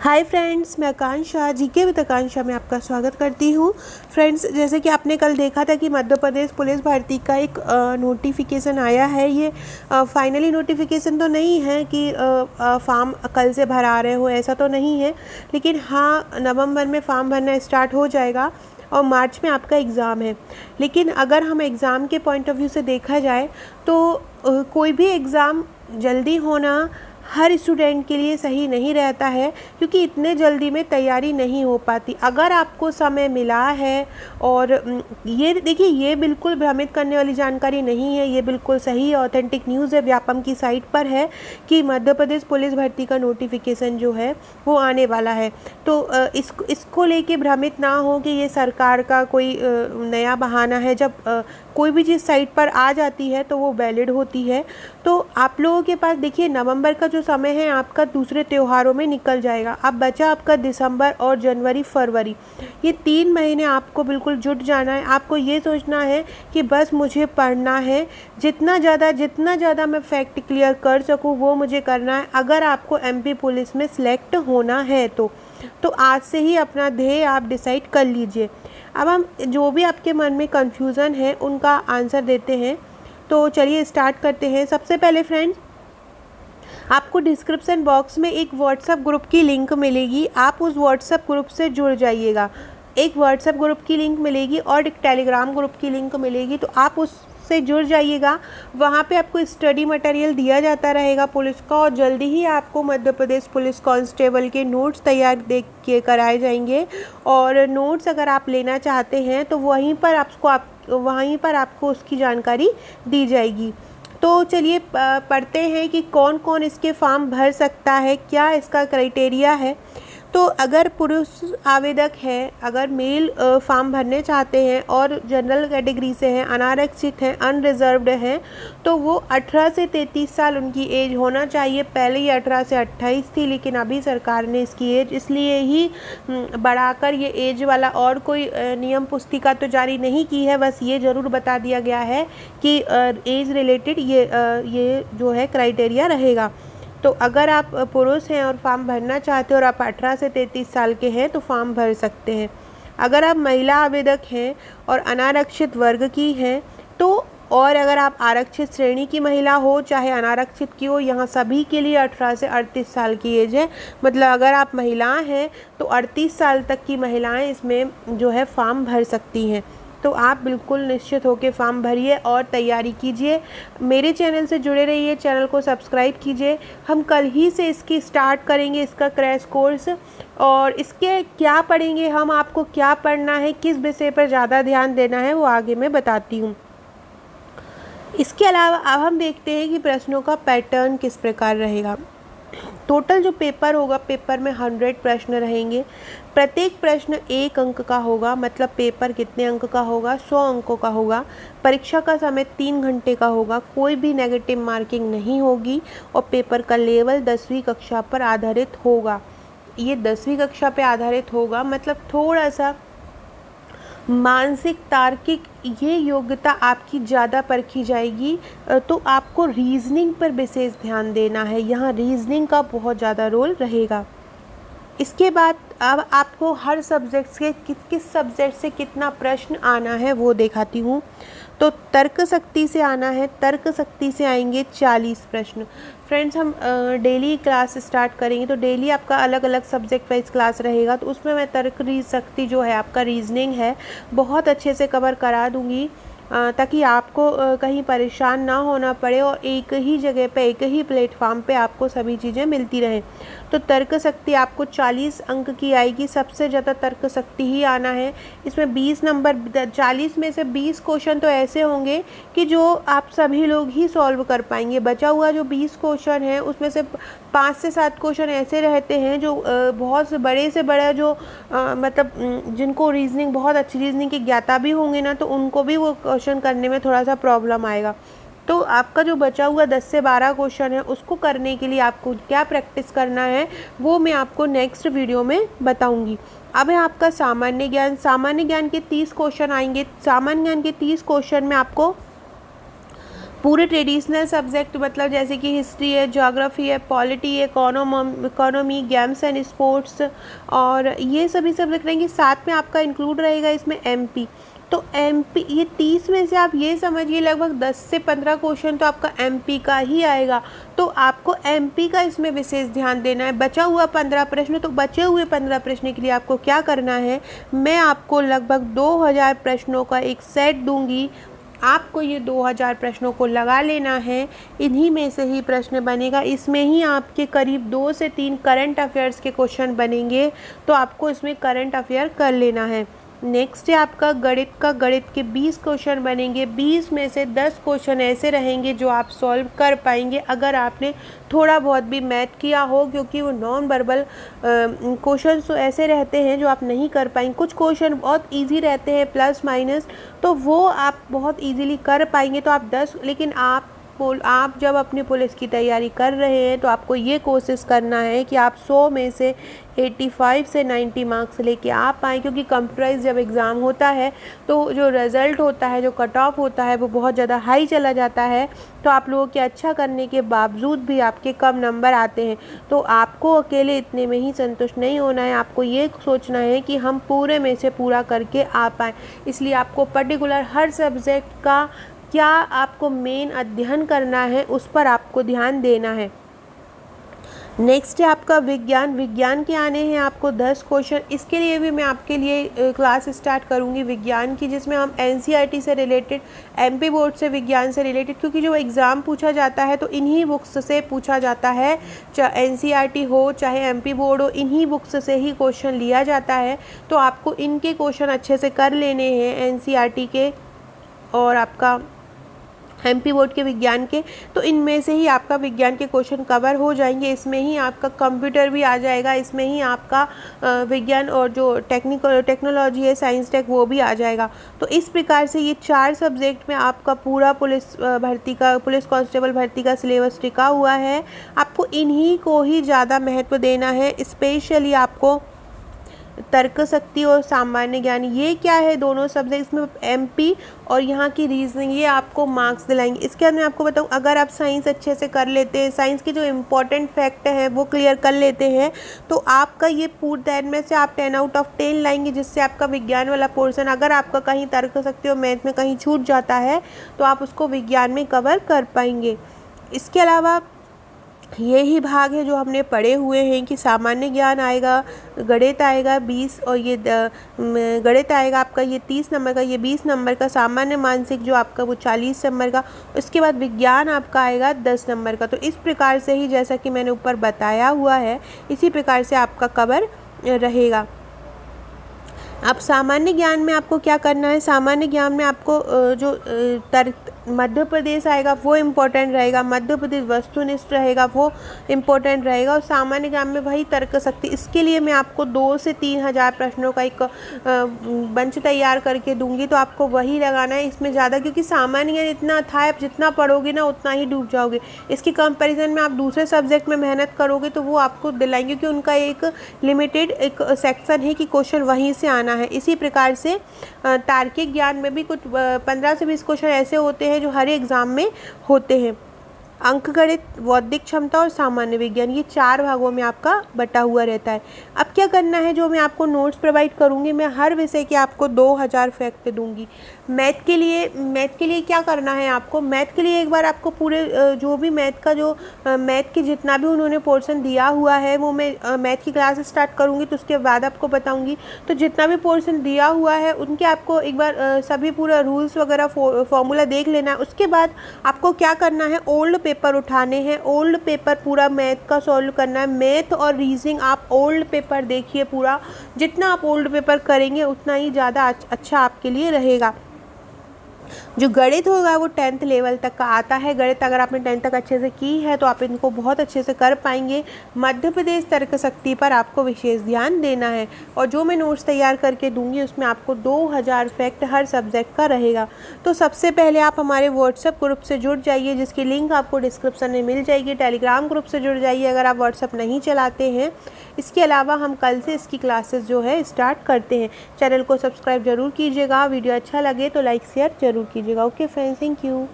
Hi friends, मैं आकांक्षा GK with आकांक्षा में आपका स्वागत करती हूँ। फ्रेंड्स, जैसे कि आपने कल देखा था कि मध्य प्रदेश पुलिस भर्ती का एक नोटिफिकेशन आया है। ये फाइनली नोटिफिकेशन तो नहीं है कि फॉर्म कल से भरा रहे हो, ऐसा तो नहीं है। लेकिन हाँ, नवंबर में फॉर्म भरना स्टार्ट हो जाएगा और मार्च में आपका एग्ज़ाम है। लेकिन अगर हम एग्ज़ाम के पॉइंट ऑफ व्यू से देखा जाए तो कोई भी एग्ज़ाम जल्दी होना हर स्टूडेंट के लिए सही नहीं रहता है, क्योंकि इतने जल्दी में तैयारी नहीं हो पाती। अगर आपको समय मिला है और ये देखिए, ये बिल्कुल भ्रमित करने वाली जानकारी नहीं है, ये बिल्कुल सही ऑथेंटिक न्यूज़ है। व्यापम की साइट पर है कि मध्य प्रदेश पुलिस भर्ती का नोटिफिकेशन जो है वो आने वाला है। तो इसको लेके भ्रमित ना हो कि ये सरकार का कोई नया बहाना है। जब कोई भी चीज़ साइट पर आ जाती है तो वो वैलिड होती है। तो आप लोगों के पास देखिए, नवंबर का जो समय है आपका दूसरे त्योहारों में निकल जाएगा। अब बचा आपका दिसंबर और जनवरी फरवरी, ये 3 महीने आपको बिल्कुल जुट जाना है। आपको ये सोचना है कि बस मुझे पढ़ना है, जितना ज़्यादा मैं फैक्ट क्लियर कर सकूँ वो मुझे करना है। अगर आपको एमपी पुलिस में सिलेक्ट होना है तो आज से ही अपना ध्येय आप डिसाइड कर लीजिए। अब हम जो भी आपके मन में कन्फ्यूज़न है उनका आंसर देते हैं। तो चलिए स्टार्ट करते हैं। सबसे पहले फ्रेंड्स, आपको डिस्क्रिप्शन बॉक्स में एक व्हाट्सएप ग्रुप की लिंक मिलेगी। आप उस व्हाट्सएप ग्रुप से जुड़ जाइएगा। एक व्हाट्सएप ग्रुप की लिंक मिलेगी और एक टेलीग्राम ग्रुप की लिंक मिलेगी, तो आप उससे जुड़ जाइएगा। वहाँ पे आपको स्टडी मटेरियल दिया जाता रहेगा पुलिस का, और जल्दी ही आपको मध्य प्रदेश पुलिस कांस्टेबल के नोट्स तैयार देख के कराए जाएंगे। और नोट्स अगर आप लेना चाहते हैं तो वहीं पर आपको उसकी जानकारी दी जाएगी। तो चलिए पढ़ते हैं कि कौन कौन इसके फॉर्म भर सकता है, क्या इसका क्राइटेरिया है। तो अगर पुरुष आवेदक हैं, अगर मेल फॉर्म भरने चाहते हैं और जनरल कैटेगरी से हैं, अनारक्षित हैं, अनरिजर्व्ड हैं, तो वो 18 से 33 साल उनकी एज होना चाहिए। पहले ये 18 से 28 थी, लेकिन अभी सरकार ने इसकी एज इसलिए ही बढ़ाकर ये एज वाला और कोई नियम पुस्तिका तो जारी नहीं की है। बस ये ज़रूर बता दिया गया है कि एज रिलेटेड ये जो है क्राइटेरिया रहेगा। तो अगर आप पुरुष हैं और फॉर्म भरना चाहते हो और आप 18 से 33 साल के हैं तो फॉर्म भर सकते हैं। अगर आप महिला आवेदक हैं और अनारक्षित वर्ग की हैं तो, और अगर आप आरक्षित श्रेणी की महिला हो चाहे अनारक्षित की हो, यहाँ सभी के लिए 18 से 38 साल की एज है। मतलब अगर आप महिलाएं हैं तो 38 साल तक की महिलाएं इसमें जो है फॉर्म भर सकती हैं। तो आप बिल्कुल निश्चित होकर फॉर्म भरिए और तैयारी कीजिए। मेरे चैनल से जुड़े रहिए, चैनल को सब्सक्राइब कीजिए। हम कल ही से इसकी स्टार्ट करेंगे, इसका क्रैश कोर्स। और इसके क्या पढ़ेंगे हम, आपको क्या पढ़ना है, किस विषय पर ज़्यादा ध्यान देना है, वो आगे मैं बताती हूँ। इसके अलावा अब हम देखते हैं कि प्रश्नों का पैटर्न किस प्रकार रहेगा। टोटल जो पेपर होगा, पेपर में 100 प्रश्न रहेंगे। प्रत्येक प्रश्न 1 अंक का होगा। मतलब पेपर कितने अंक का होगा? 100 अंकों का होगा। परीक्षा का समय 3 घंटे का होगा। कोई भी नेगेटिव मार्किंग नहीं होगी और पेपर का लेवल 10वीं कक्षा पर आधारित होगा। ये 10वीं कक्षा पर आधारित होगा, मतलब थोड़ा सा मानसिक तार्किक ये योग्यता आपकी ज़्यादा परखी जाएगी। तो आपको रीजनिंग पर विशेष ध्यान देना है। यहाँ रीजनिंग का बहुत ज़्यादा रोल रहेगा। इसके बाद अब आपको हर सब्जेक्ट के किस सब्जेक्ट से कितना प्रश्न आना है वो दिखाती हूँ। तो तर्क शक्ति से आना है, तर्क शक्ति से आएंगे 40 प्रश्न। फ्रेंड्स, हम डेली क्लास स्टार्ट करेंगे तो डेली आपका अलग अलग सब्जेक्ट वाइज क्लास रहेगा। तो उसमें मैं तर्क शक्ति जो है, आपका रीजनिंग है, बहुत अच्छे से कवर करा दूँगी, ताकि आपको कहीं परेशान ना होना पड़े और एक ही जगह पे, एक ही प्लेटफॉर्म पे आपको सभी चीज़ें मिलती रहें। तो तर्क शक्ति आपको 40 अंक की आएगी। सबसे ज़्यादा तर्क शक्ति ही आना है। इसमें 20 नंबर, 40 में से 20 क्वेश्चन तो ऐसे होंगे कि जो आप सभी लोग ही सॉल्व कर पाएंगे। बचा हुआ जो 20 क्वेश्चन है उसमें से 5 से 7 क्वेश्चन ऐसे रहते हैं जो बहुत बड़े से बड़ा जो मतलब जिनको रीजनिंग, बहुत अच्छी रीजनिंग के ज्ञाता भी होंगे ना, तो उनको भी वो क्वेश्चन करने में थोड़ा सा प्रॉब्लम आएगा। तो आपका जो बचा हुआ 10 से 12 क्वेश्चन है उसको करने के लिए आपको क्या प्रैक्टिस करना है वो मैं आपको नेक्स्ट वीडियो में बताऊंगी। अब है आपका सामान्य ज्ञान। सामान्य ज्ञान के 30 क्वेश्चन आएंगे। सामान्य ज्ञान के 30 क्वेश्चन में आपको पूरे ट्रेडिशनल सब्जेक्ट मतलब जैसे कि हिस्ट्री है, ज्योग्राफी है, पॉलिटी है, इकोनॉमी, गेम्स एंड स्पोर्ट्स, और ये सभी सब्जेक्ट रहेंगे। साथ में आपका इंक्लूड रहेगा इसमें एमपी। तो एमपी ये 30 में से आप ये समझिए लगभग 10 से 15 क्वेश्चन तो आपका एमपी का ही आएगा। तो आपको एमपी का इसमें विशेष ध्यान देना है। बचा हुआ 15 प्रश्न, तो बचे हुए 15 प्रश्न के लिए आपको क्या करना है, मैं आपको लगभग 2000 प्रश्नों का एक सेट दूंगी। आपको ये 2000 प्रश्नों को लगा लेना है। इन्हीं में से ही प्रश्न बनेगा। इसमें ही आपके करीब 2 से 3 करंट अफेयर्स के क्वेश्चन बनेंगे, तो आपको इसमें करंट अफेयर कर लेना है। नेक्स्ट है आपका गणित का। गणित के 20 क्वेश्चन बनेंगे। 20 में से 10 क्वेश्चन ऐसे रहेंगे जो आप सॉल्व कर पाएंगे अगर आपने थोड़ा बहुत भी मैथ किया हो, क्योंकि वो नॉन वर्बल क्वेश्चन तो ऐसे रहते हैं जो आप नहीं कर पाएंगे। कुछ क्वेश्चन बहुत इजी रहते हैं प्लस माइनस, तो वो आप बहुत इजीली कर पाएंगे। तो आप 10, लेकिन आप जब अपनी पुलिस की तैयारी कर रहे हैं तो आपको ये कोशिश करना है कि आप 100 में से 85 से 90 मार्क्स लेके आ पाएँ, क्योंकि कंप्यूटराइज जब एग्ज़ाम होता है तो जो रिज़ल्ट होता है, जो कट ऑफ होता है, वो बहुत ज़्यादा हाई चला जाता है। तो आप लोगों के अच्छा करने के बावजूद भी आपके कम नंबर आते हैं। तो आपको अकेले इतने में ही संतुष्ट नहीं होना है, आपको ये सोचना है कि हम पूरे में से पूरा करके आ पाएँ। इसलिए आपको पर्टिकुलर हर सब्जेक्ट का क्या आपको मेन अध्ययन करना है, उस पर आपको ध्यान देना है। नेक्स्ट है आपका विज्ञान। विज्ञान के आने हैं आपको 10 क्वेश्चन। इसके लिए भी मैं आपके लिए क्लास स्टार्ट करूंगी विज्ञान की, जिसमें हम एनसीईआरटी से रिलेटेड, एमपी बोर्ड से विज्ञान से रिलेटेड, क्योंकि जो एग्ज़ाम पूछा जाता है तो इन्हीं बुक्स से पूछा जाता है, चाहे एनसीईआरटी हो चाहे एमपी बोर्ड हो, इन्हीं बुक्स से ही क्वेश्चन लिया जाता है। तो आपको इनके क्वेश्चन अच्छे से कर लेने हैं, एनसीईआरटी के और आपका एमपी बोर्ड के विज्ञान के। तो इनमें से ही आपका विज्ञान के क्वेश्चन कवर हो जाएंगे। इसमें ही आपका कंप्यूटर भी आ जाएगा, इसमें ही आपका विज्ञान और जो टेक्नोलॉजी है, साइंस टेक, वो भी आ जाएगा। तो इस प्रकार से ये 4 सब्जेक्ट में आपका पूरा पुलिस कांस्टेबल भर्ती का सिलेबस टिका हुआ है। आपको इन्हीं को ही ज़्यादा महत्व देना है। स्पेशली आपको तर्क शक्ति और सामान्य ज्ञान, ये क्या है, दोनों सब्जेक्ट्स में एमपी और यहाँ की रीजनिंग, ये आपको मार्क्स दिलाएंगे। इसके बाद मैं आपको बताऊँ, अगर आप साइंस अच्छे से कर लेते हैं, साइंस के जो इम्पोर्टेंट फैक्ट हैं वो क्लियर कर लेते हैं, तो आपका ये पूरे 10 में से आप 10 आउट ऑफ 10 लाएंगे, जिससे आपका विज्ञान वाला पोर्शन, अगर आपका कहीं तर्क शक्ति और मैथ में कहीं छूट जाता है तो आप उसको विज्ञान में कवर कर पाएंगे। इसके अलावा ये ही भाग है जो हमने पढ़े हुए हैं कि सामान्य ज्ञान आएगा, गणित आएगा 20, और ये गणित आएगा आपका ये 30 नंबर का, ये 20 नंबर का, सामान्य मानसिक जो आपका वो 40 नंबर का, उसके बाद विज्ञान आपका आएगा 10 नंबर का। तो इस प्रकार से ही, जैसा कि मैंने ऊपर बताया हुआ है, इसी प्रकार से आपका कवर रहेगा। अब सामान्य ज्ञान में आपको क्या करना है, सामान्य ज्ञान में आपको जो मध्य प्रदेश आएगा वो इम्पोर्टेंट रहेगा, मध्य प्रदेश वस्तुनिष्ठ रहेगा वो इम्पोर्टेंट रहेगा, और सामान्य ज्ञान में वही तर्क शक्ति। इसके लिए मैं आपको 2 से 3000 प्रश्नों का एक बंच तैयार करके दूंगी, तो आपको वही लगाना है इसमें ज़्यादा, क्योंकि सामान्य ज्ञान इतना था, आप जितना पढ़ोगे ना उतना ही डूब जाओगे। इसकी कंपैरिजन में आप दूसरे सब्जेक्ट में मेहनत करोगे तो वो आपको दिलाएंगे, क्योंकि उनका एक लिमिटेड एक सेक्शन है कि क्वेश्चन वहीं से आना है। इसी प्रकार से तार्किक ज्ञान में भी कुछ 15 से 20 क्वेश्चन ऐसे होते हैं जो हर एग्ज़ाम में होते हैं। अंकगणित, बौद्धिक क्षमता और सामान्य विज्ञान, ये 4 भागों में आपका बटा हुआ रहता है। अब क्या करना है, जो मैं आपको नोट्स प्रोवाइड करूँगी, मैं हर विषय के आपको 2000 फैक्ट दूंगी। मैथ के लिए क्या करना है आपको, मैथ के लिए एक बार आपको पूरे जो भी मैथ के जितना भी उन्होंने पोर्शन दिया हुआ है, वो मैं मैथ की क्लास स्टार्ट करूँगी तो उसके बाद आपको बताऊँगी। तो जितना भी पोर्शन दिया हुआ है उनके आपको एक बार सभी पूरा रूल्स वगैरह फॉर्मूला देख लेना है। उसके बाद आपको क्या करना है, ओल्ड पेपर उठाने हैं, ओल्ड पेपर पूरा मैथ का सॉल्व करना है। मैथ और रीजनिंग आप ओल्ड पेपर देखिए पूरा, जितना आप ओल्ड पेपर करेंगे उतना ही ज़्यादा अच्छा आपके लिए रहेगा। जो गणित होगा वो 10th लेवल तक का आता है। गणित अगर आपने 10th तक अच्छे से की है तो आप इनको बहुत अच्छे से कर पाएंगे। मध्य प्रदेश तर्क शक्ति पर आपको विशेष ध्यान देना है, और जो मैं नोट्स तैयार करके दूंगी उसमें आपको 2000 फैक्ट हर सब्जेक्ट का रहेगा। तो सबसे पहले आप हमारे व्हाट्सएप ग्रुप से जुड़ जाइए, जिसकी लिंक आपको डिस्क्रिप्शन में मिल जाएगी। टेलीग्राम ग्रुप से जुड़ जाइए अगर आप व्हाट्सएप नहीं चलाते हैं। इसके अलावा हम कल से इसकी क्लासेस जो है स्टार्ट करते हैं। चैनल को सब्सक्राइब जरूर कीजिएगा, वीडियो अच्छा लगे तो लाइक शेयर जरूर कीजिएगा। Okay friends, thank you.